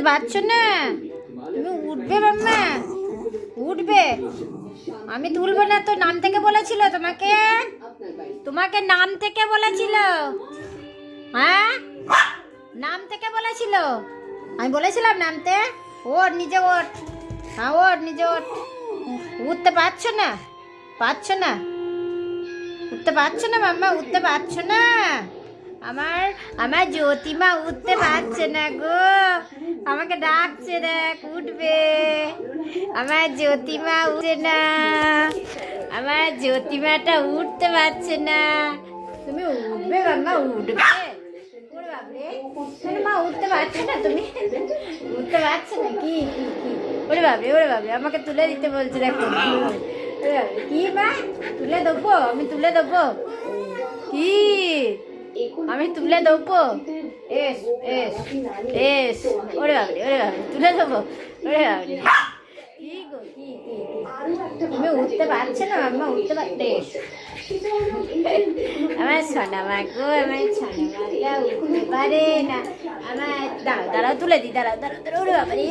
পারছো না? তুমি উঠবে মাম্মা, উঠবে। আমি তুলবো না তো, নাম থেকে বলেছিল তোমাকে, তোমাকে নাম থেকে বলেছিল। হ্যাঁ, নাম থেকে বলেছিল। আমি বলেছিলাম নামতে। ওর নিজে ওঠ। হ্যাঁ ওর নিজে ওঠ। উঠতে পারছো না? পারছো না? উঠতে পারছো না মাম্মা? উঠতে পারছো না? আমার আমার জ্যোতিমা উঠতে পারছে না গো, আমাকে ডাকছে, দেখ উঠবে। আমার জ্যোতিমা উঠছে না, আমার জ্যোতিমাটা উঠতে পারছে না। তুমি উঠবে মাম্মা, উঠবে। ওরে বাপরে, মা উঠতে পারছো না? তুমি উঠতে পারছো না? কি কি কি? ওরে বাপরে, ওরে বাপরে, আমাকে তুলে দিতে বলছে, দেখো। ওরে বাপরে, কি মা তুলে দেবো? আমি তুলে দেবো? কি আমি তুলে দেবো? S S S. ওরে বাপরে, ওরে বাপরে, তুলে দেবো? ওরে বাপরে, কি গো, কি কি কি? তুমি উঠতে পারছো না মাম্মা? উঠতে পারতে? আমার সোনামা গো, আমার সোনামাটা উঠতে পারে না। আমার দাঁড়াও দাঁড়াও, তুলে দিই, দাঁড়াও দাঁড়াও দাঁড়াও। ওরে বাবারে।